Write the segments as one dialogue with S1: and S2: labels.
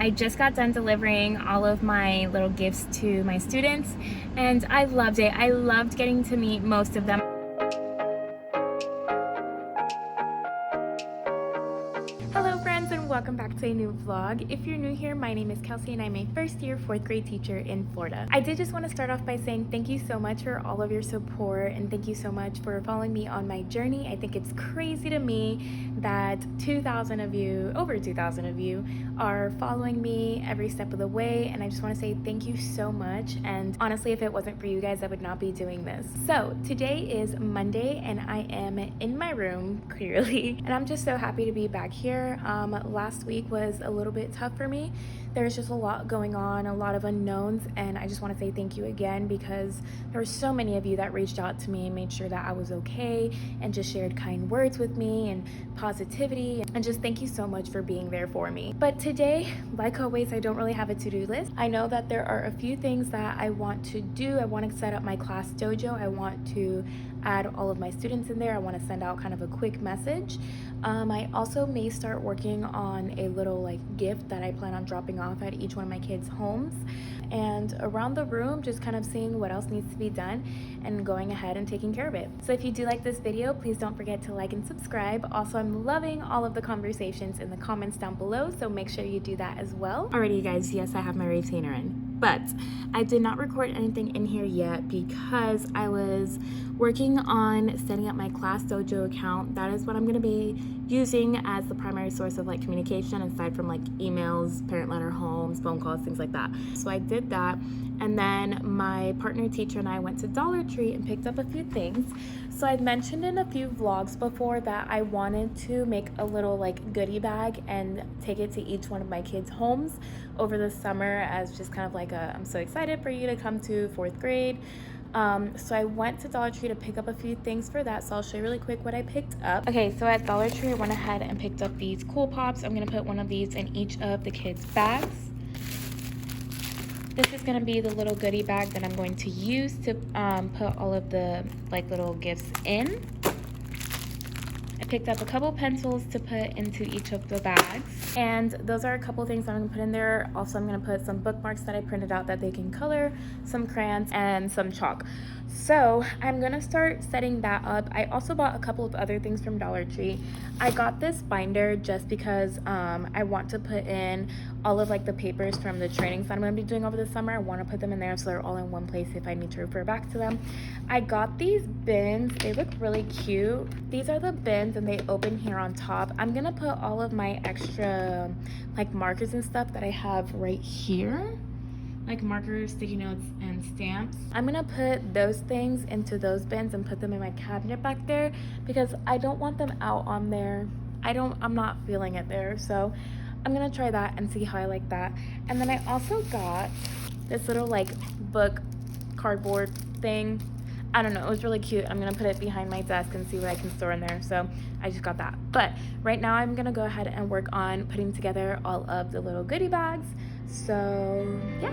S1: I just got done delivering all of my little gifts to my students, and I loved it. I loved getting to meet most of them. Hello friends, and welcome back to a new vlog. If you're new here, my name is Kelsey and I'm a first year 4th grade teacher in Florida. I did just want to start off by saying thank you so much for all of your support, and thank you so much for following me on my journey. I think it's crazy to me that 2,000 of you, over 2,000 of you, are following me every step of the way, and I just want to say thank you so much. And honestly, if it wasn't for you guys, I would not be doing this. So today is Monday and I am in my room, clearly, and I'm just so happy to be back here. Last week was a little bit tough for me. There was just a lot going on, a lot of unknowns, and I just want to say thank you again, because there were so many of you that reached out to me and made sure that I was okay and just shared kind words with me and positivity, and just thank you so much for being there for me. But today, like always, I don't really have a to-do list. I know that there are a few things that I want to do. I want to set up my class dojo. I want to add all of my students in there. I want to send out kind of a quick message. I also may start working on a little gift that I plan on dropping off at each one of my kids' homes, and around the room just kind of seeing what else needs to be done and going ahead and taking care of it. So if you do like this video, please don't forget to like and subscribe. Also, I'm loving all of the conversations in the comments down below, so make sure you do that as well. Alrighty you guys, yes, I have my retainer in, but I did not record anything in here yet because I was working on setting up my class dojo account. That is what I'm going to be using as the primary source of communication, aside from emails, parent letter, homes, phone calls, things like that. So I did that, and then my partner teacher and I went to Dollar Tree and picked up a few things. So I'd mentioned in a few vlogs before that I wanted to make a little goodie bag and take it to each one of my kids' homes over the summer as just kind of I'm so excited for you to come to 4th grade. So I went to Dollar Tree to pick up a few things for that, so I'll show you really quick what I picked up. Okay, so at Dollar Tree I went ahead and picked up these Cool Pops. I'm going to put one of these in each of the kids' bags. This is going to be the little goodie bag that I'm going to use to put all of the little gifts in. I picked up a couple pencils to put into each of the bags, and those are a couple things I'm going to put in there. Also, I'm going to put some bookmarks that I printed out that they can color, some crayons, and some chalk. So I'm going to start setting that up. I also bought a couple of other things from Dollar Tree. I got this binder just because I want to put in all of the papers from the trainings that I'm going to be doing over the summer. I want to put them in there so they're all in one place if I need to refer back to them. I got these bins. They look really cute. These are the bins and they open here on top. I'm going to put all of my extra markers and stuff that I have right here, markers, sticky notes, and stamps. I'm gonna put those things into those bins and put them in my cabinet back there because I don't want them out on there. I'm not feeling it there, so I'm gonna try that and see how I like that. And then I also got this little book cardboard thing. I don't know, it was really cute. I'm gonna put it behind my desk and see what I can store in there, so I just got that. But right now I'm gonna go ahead and work on putting together all of the little goodie bags. So yeah.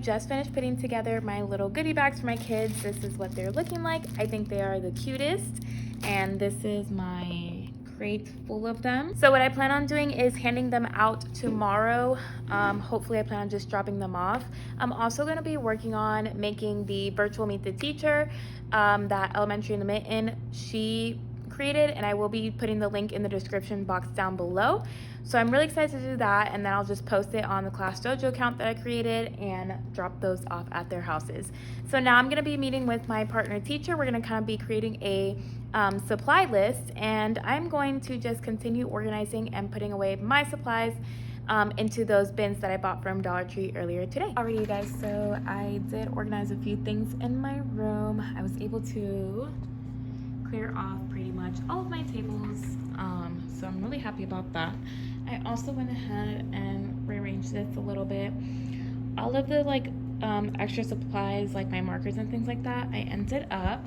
S1: Just finished putting together my little goodie bags for my kids. This is what they're looking like. I think they are the cutest, and this is my crate full of them. So what I plan on doing is handing them out tomorrow. Hopefully I plan on just dropping them off. I'm also going to be working on making the virtual Meet the Teacher that elementary in the Mitten. She created, and I will be putting the link in the description box down below. So I'm really excited to do that, and then I'll just post it on the Class Dojo account that I created and drop those off at their houses. So now I'm going to be meeting with my partner teacher. We're going to kind of be creating a supply list, and I'm going to just continue organizing and putting away my supplies into those bins that I bought from Dollar Tree earlier today. Alrighty, you guys, so I did organize a few things in my room. I was able to clear off pretty much all of my tables, so I'm really happy about that. I also went ahead and rearranged this a little bit. All of the extra supplies, like my markers and things like that, I ended up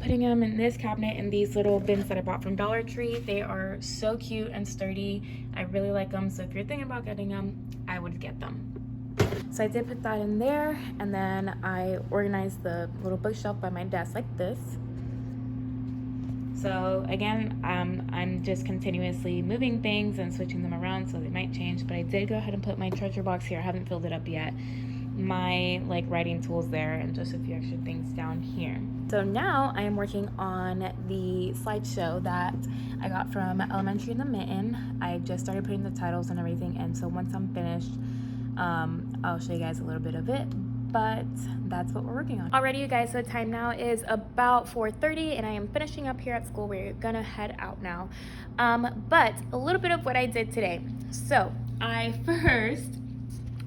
S1: putting them in this cabinet in these little bins that I bought from Dollar Tree. They are so cute and sturdy. I really like them, so if you're thinking about getting them, I would get them. So I did put that in there, and then I organized the little bookshelf by my desk like this. So again, I'm just continuously moving things and switching them around, so they might change, but I did go ahead and put my treasure box here. I haven't filled it up yet. My writing tools there, and just a few extra things down here. So now I am working on the slideshow that I got from Elementary in the Mitten. I just started putting the titles and everything in, so once I'm finished, I'll show you guys a little bit of it, but that's what we're working on. Alrighty, you guys, so time now is about 4:30, and I am finishing up here at school. We're gonna head out now. But a little bit of what I did today. So I first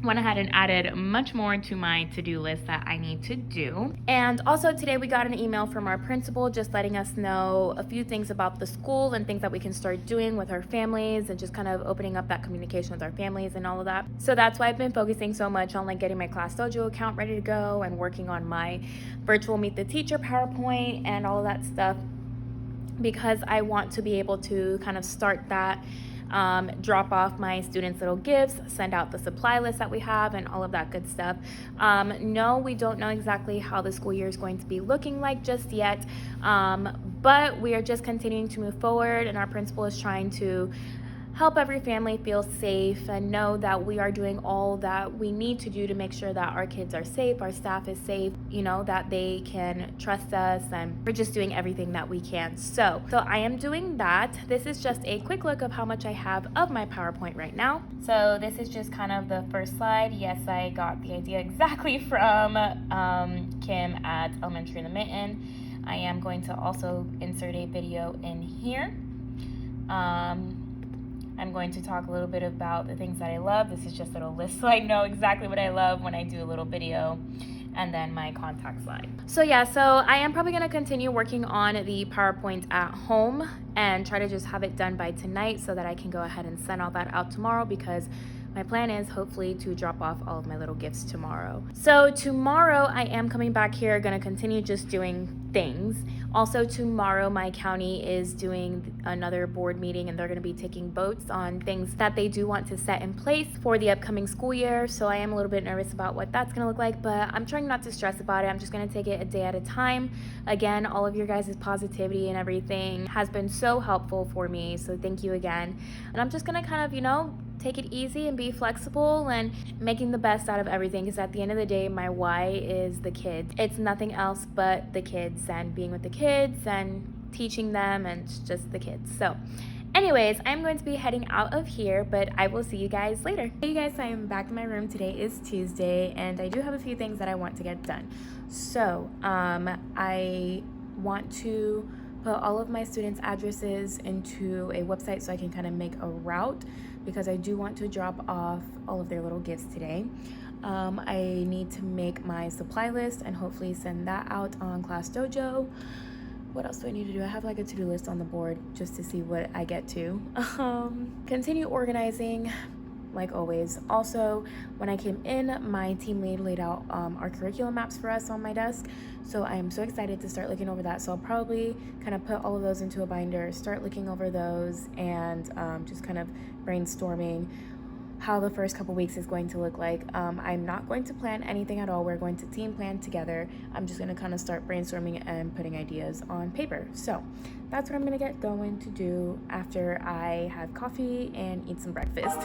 S1: went ahead and added much more to my to-do list that I need to do. And also today we got an email from our principal just letting us know a few things about the school and things that we can start doing with our families, and just kind of opening up that communication with our families and all of that. So that's why I've been focusing so much on getting my Class Dojo account ready to go and working on my virtual Meet the Teacher PowerPoint and all of that stuff, because I want to be able to kind of start that, drop off my students' little gifts, send out the supply list that we have, and all of that good stuff. No, we don't know exactly how the school year is going to be looking like just yet, but we are just continuing to move forward, and our principal is trying to help every family feel safe and know that we are doing all that we need to do to make sure that our kids are safe, our staff is safe, that they can trust us, and we're just doing everything that we can. So I am doing that. This is just a quick look of how much I have of my PowerPoint right now. So this is just kind of the first slide. Yes, I got the idea exactly from Kim at Elementary in the Mitten. I am going to also insert a video in here. I'm going to talk a little bit about the things that I love. This is just a little list so I know exactly what I love when I do a little video, and then my contact slide. So I am probably going to continue working on the PowerPoint at home and try to just have it done by tonight so that I can go ahead and send all that out tomorrow, because my plan is hopefully to drop off all of my little gifts tomorrow. So tomorrow I am coming back here, gonna continue just doing things. Also tomorrow my county is doing another board meeting, and they're gonna be taking votes on things that they do want to set in place for the upcoming school year. So I am a little bit nervous about what that's gonna look like, but I'm trying not to stress about it. I'm just gonna take it a day at a time. Again, all of your guys' positivity and everything has been so helpful for me, so thank you again. And I'm just gonna kind of, take it easy and be flexible and making the best out of everything, because at the end of the day, my why is the kids. It's nothing else but the kids and being with the kids and teaching them, and just the kids. So anyways, I'm going to be heading out of here, but I will see you guys later. Hey you guys, I am back in my room. Today is Tuesday, and I do have a few things that I want to get done. So I want to put all of my students' addresses into a website so I can kind of make a route, because I do want to drop off all of their little gifts today. I need to make my supply list and hopefully send that out on Class Dojo. What else do I need to do? I have a to-do list on the board just to see what I get to. Continue organizing, like always. Also, when I came in, my team lead laid out our curriculum maps for us on my desk. So I am so excited to start looking over that. So I'll probably kind of put all of those into a binder, start looking over those, and just kind of brainstorming how the first couple weeks is going to look like. I'm not going to plan anything at all. We're going to team plan together. I'm just gonna kind of start brainstorming and putting ideas on paper. So that's what I'm gonna get going to do after I have coffee and eat some breakfast.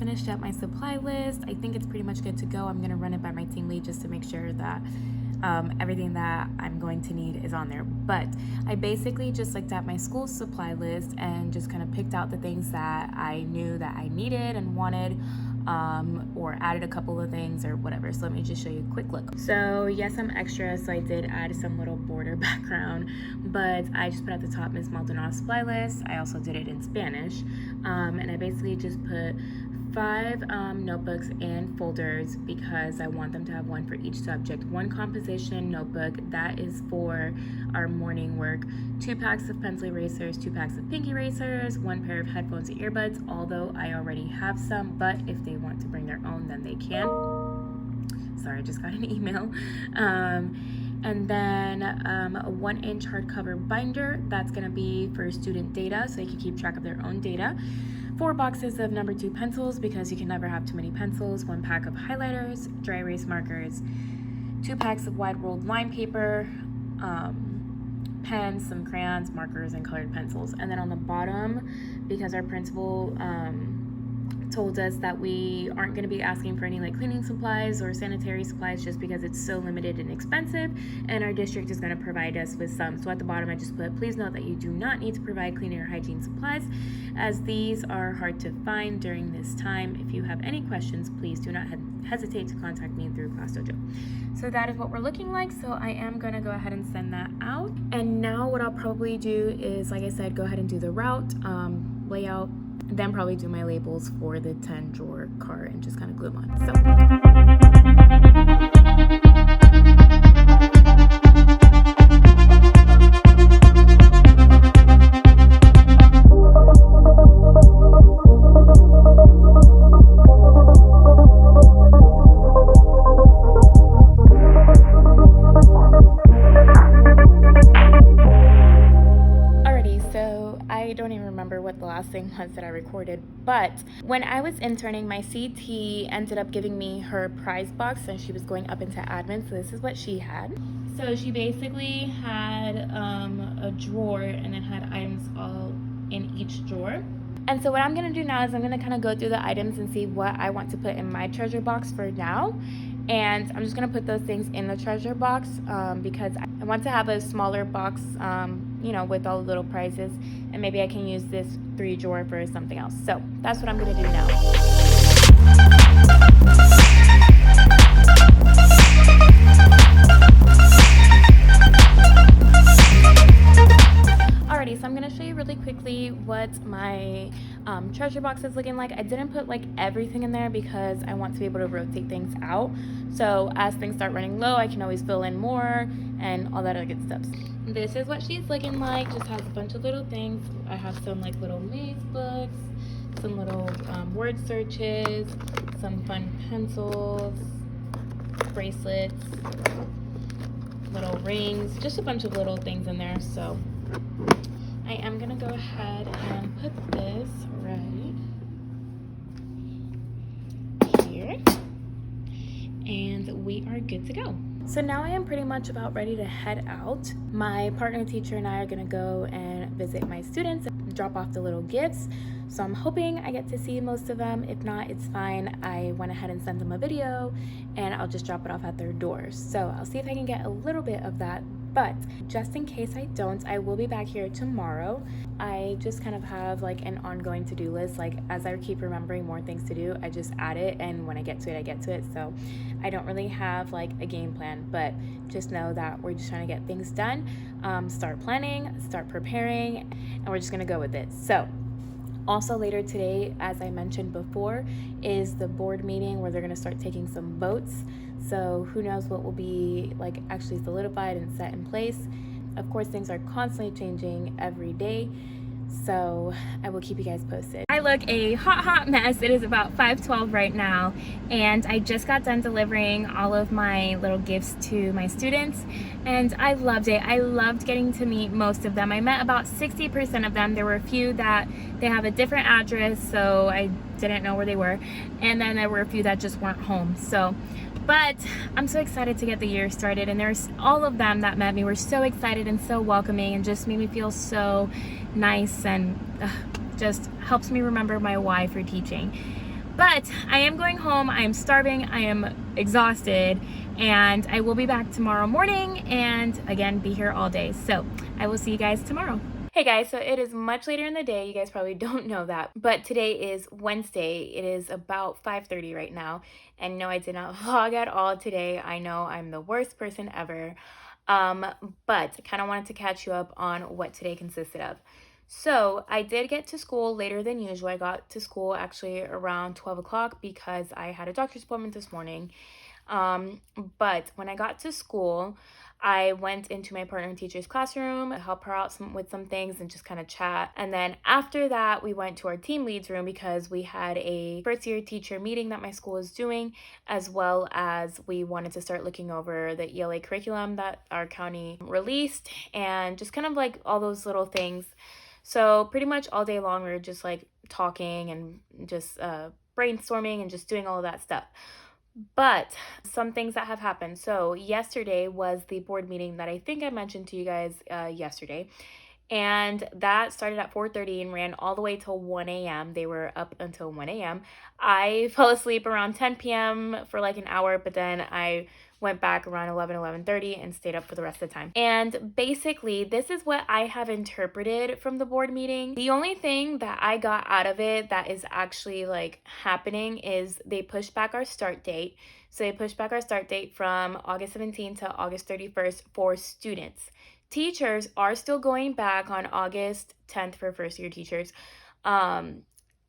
S1: finished up my supply list. I think it's pretty much good to go. I'm gonna run it by my team lead just to make sure that everything that I'm going to need is on there. But I basically just looked at my school supply list and just kind of picked out the things that I knew that I needed and wanted, or added a couple of things or whatever. So let me just show you a quick look. So yes, I'm extra, so I did add some little border background, but I just put at the top Ms. Maldonado supply list. I also did it in Spanish, and I basically just put 5 notebooks and folders because I want them to have one for each subject. 1 composition notebook, that is for our morning work. 2 packs of pencil erasers, 2 packs of pink erasers, 1 pair of headphones and earbuds, although I already have some, but if they want to bring their own, then they can. Sorry, I just got an email. And then a 1-inch hardcover binder, that's gonna be for student data, so they can keep track of their own data. 4 boxes of number 2 pencils because you can never have too many pencils. 1 pack of highlighters, dry erase markers, 2 packs of wide rolled line paper, pens, some crayons, markers, and colored pencils. And then on the bottom, because our principal told us that we aren't going to be asking for any like cleaning supplies or sanitary supplies just because it's so limited and expensive, and our district is going to provide us with some. So at the bottom I just put, please note that you do not need to provide cleaning or hygiene supplies as these are hard to find during this time. If you have any questions, please do not hesitate to contact me through Class Dojo. So that is what we're looking like. So I am going to go ahead and send that out. And now what I'll probably do is, like I said, go ahead and do the route, layout, then probably do my labels for the 10 drawer cart and just kind of glue them on. I don't even remember what the last thing was that I recorded, but when I was interning, my CT ended up giving me her prize box and she was going up into admin, so this is what she had. So she basically had a drawer and it had items all in each drawer. And so what I'm going to do now is I'm going to kind of go through the items and see what I want to put in my treasure box for now. And I'm just going to put those things in the treasure box because I want to have a smaller box, you know, with all the little prizes. And maybe I can use this 3 drawer for something else. So that's what I'm going to do now. Alrighty, so I'm going to show you really quickly what my treasure box is looking like. I didn't put like everything in there because I want to be able to rotate things out. So as things start running low, I can always fill in more and all that other good stuff. This is what she's looking like. Just has a bunch of little things. I have some like little maze books, some little word searches, some fun pencils, bracelets, little rings, just a bunch of little things in there. So I am gonna go ahead and put this right here, and we are good to go. So now I am pretty much about ready to head out. My partner teacher and I are gonna go and visit my students and drop off the little gifts. So I'm hoping I get to see most of them. If not, it's fine. I went ahead and sent them a video and I'll just drop it off at their doors. So I'll see if I can get a little bit of that. But just in case I don't, I will be back here tomorrow. I just kind of have like an ongoing to-do list. Like as I keep remembering more things to do, I just add it, and when I get to it, I get to it. So I don't really have like a game plan, but just know that we're just trying to get things done, start planning, start preparing, and we're just gonna go with it. So also later today, as I mentioned before, is the board meeting where they're gonna start taking some votes. So who knows what will be like actually solidified and set in place. Of course, things are constantly changing every day, so I will keep you guys posted. I look a hot mess. It is about 5:12 right now, and I just got done delivering all of my little gifts to my students, and I loved it. I loved getting to meet most of them. I met about 60% of them. There were a few that they have a different address, so I didn't know where they were, and then there were a few that just weren't home. But I'm so excited to get the year started, and there's all of them that met me were so excited and so welcoming and just made me feel so nice, and just helps me remember my why for teaching. But I am going home. I am starving. I am exhausted. And I will be back tomorrow morning and again be here all day. So I will see you guys tomorrow. Hey guys, so it is much later in the day. You guys probably don't know that, but today is Wednesday. It is about 5:30 right now. And no, I did not vlog at all today. I know I'm the worst person ever. Um, but I kind of wanted to catch you up on what today consisted of. So I did get to school later than usual. I got to school actually around 12 o'clock because I had a doctor's appointment this morning. Um, but when I got to school, I went into my partner and teacher's classroom to help her out with some things and just kind of chat. And then after that, we went to our team leads room because we had a first year teacher meeting that my school is doing, as well as we wanted to start looking over the ELA curriculum that our county released and just kind of like all those little things. So pretty much all day long, we were just like talking and just brainstorming and just doing all of that stuff. But some things that have happened. So yesterday was the board meeting that I think I mentioned to you guys yesterday. And that started at 4:30 and ran all the way till 1 a.m. They were up until 1 a.m. I fell asleep around 10 p.m. for like an hour, but then I went back around 11:30 and stayed up for the rest of the time. And basically, this is what I have interpreted from the board meeting. The only thing that I got out of it that is actually like happening is they pushed back our start date. So they pushed back our start date from August 17th to August 31st for students. Teachers are still going back on August 10th for first year teachers, um,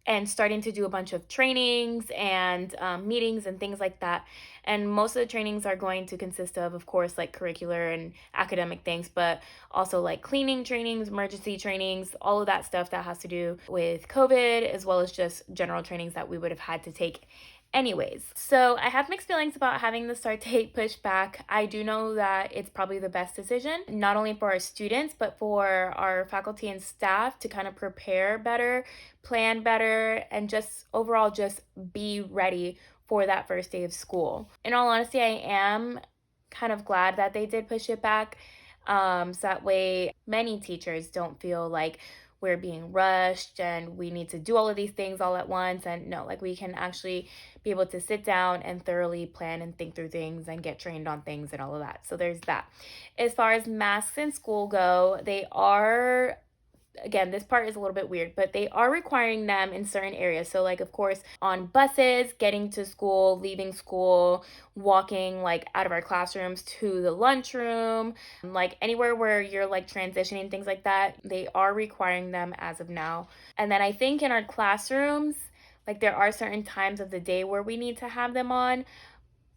S1: and starting to do a bunch of trainings and meetings and things like that. And most of the trainings are going to consist of course, like curricular and academic things, but also like cleaning trainings, emergency trainings, all of that stuff that has to do with COVID, as well as just general trainings that we would have had to take anyways. So I have mixed feelings about having the start date pushed back. I do know that it's probably the best decision, not only for our students, but for our faculty and staff to kind of prepare better, plan better, and just overall just be ready for that first day of school. In all honesty, I am kind of glad that they did push it back. So that way many teachers don't feel like we're being rushed and we need to do all of these things all at once. And no, like we can actually be able to sit down and thoroughly plan and think through things and get trained on things and all of that. So there's that. As far as masks in school go, they are, again, this part is a little bit weird, but they are requiring them in certain areas. So like, of course, on buses, getting to school, leaving school, walking like out of our classrooms to the lunchroom, like anywhere where you're like transitioning, things like that, they are requiring them as of now. And then I think in our classrooms, like there are certain times of the day where we need to have them on,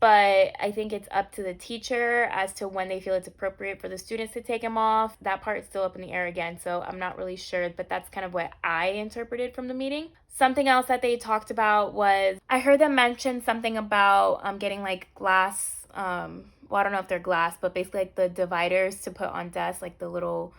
S1: but I think it's up to the teacher as to when they feel it's appropriate for the students to take them off. That part is still up in the air again, so I'm not really sure, but that's kind of what I interpreted from the meeting. Something else that they talked about was I heard them mention something about getting like glass, well, I don't know if they're glass, but basically like the dividers to put on desks, like the little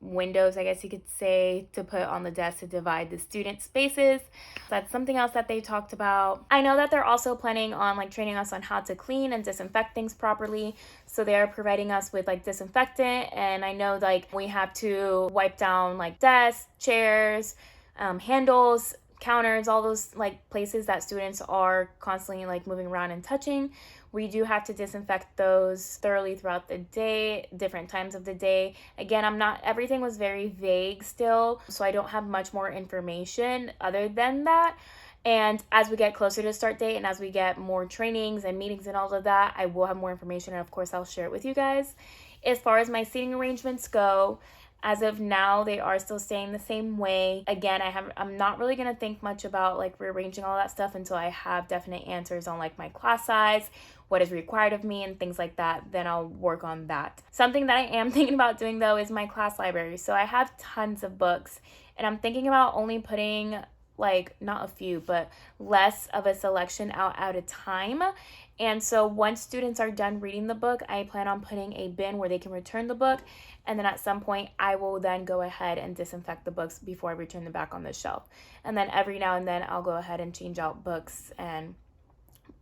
S1: windows, I guess you could say, to put on the desk to divide the student spaces. That's something else that they talked about. I know that they're also planning on like training us on how to clean and disinfect things properly. So they are providing us with like disinfectant, and I know like we have to wipe down like desks, chairs, handles, counters, all those like places that students are constantly like moving around and touching. We do have to disinfect those thoroughly throughout the day, different times of the day. Again, everything was very vague still, so I don't have much more information other than that. And as we get closer to start date and as we get more trainings and meetings and all of that, I will have more information, and of course I'll share it with you guys. As far as my seating arrangements go, as of now, they are still staying the same way. Again, I'm not really going to think much about like rearranging all that stuff until I have definite answers on like my class size, what is required of me, and things like that. Then I'll work on that. Something that I am thinking about doing though is my class library. So I have tons of books, and I'm thinking about only putting like not a few, but less of a selection out at a time. And so once students are done reading the book, I plan on putting a bin where they can return the book. And then at some point, I will then go ahead and disinfect the books before I return them back on the shelf. And then every now and then, I'll go ahead and change out books and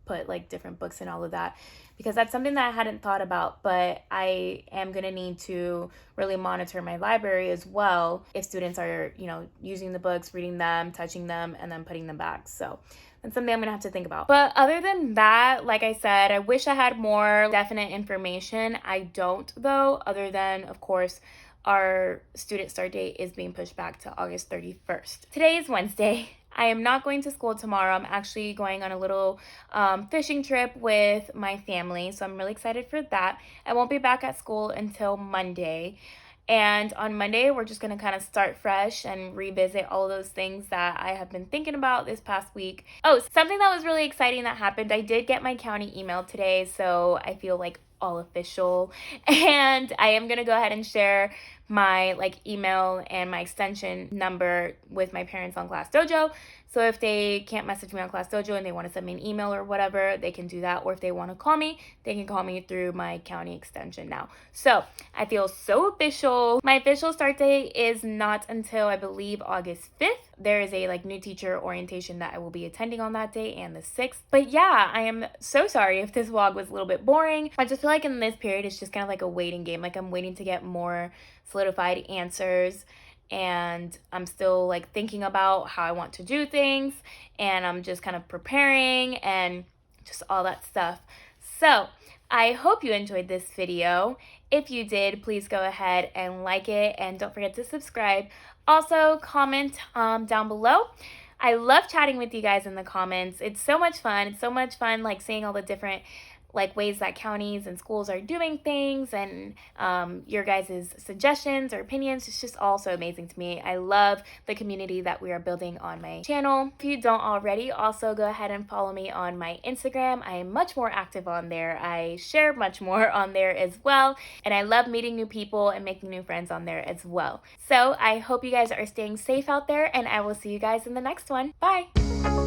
S1: put like different books and all of that, because that's something that I hadn't thought about, but I am going to need to really monitor my library as well if students are, using the books, reading them, touching them, and then putting them back. So that's something I'm gonna have to think about. But other than that, like I said, I wish I had more definite information. I don't though, other than, of course, our student start date is being pushed back to August 31st. Today is Wednesday. I am not going to school tomorrow. I'm actually going on a little fishing trip with my family, so I'm really excited for that. I won't be back at school until Monday. And on Monday, we're just going to kind of start fresh and revisit all of those things that I have been thinking about this past week. Oh, something that was really exciting that happened. I did get my county email today, so I feel like all official. And I am going to go ahead and share my email and my extension number with my parents on Class Dojo. So if they can't message me on Class Dojo and they want to send me an email or whatever, they can do that. Or if they want to call me, they can call me through my county extension now. So I feel so official. My official start date is not until I believe August 5th. There is a new teacher orientation that I will be attending on that day and the 6th. But yeah, I am so sorry if this vlog was a little bit boring. I just feel like in this period, it's just kind of like a waiting game. I'm waiting to get more solidified answers, and I'm still thinking about how I want to do things, and I'm just kind of preparing and just all that stuff. So I hope you enjoyed this video. If you did, please go ahead and like it, and don't forget to subscribe. Also, comment down below. I love chatting with you guys in the comments. It's so much fun. It's so much fun seeing all the different ways that counties and schools are doing things, and your guys' suggestions or opinions. It's just all so amazing to me. I love the community that we are building on my channel. If you don't already, also go ahead and follow me on my Instagram. I am much more active on there. I share much more on there as well, and I love meeting new people and making new friends on there as well. So I hope you guys are staying safe out there, and I will see you guys in the next one. Bye!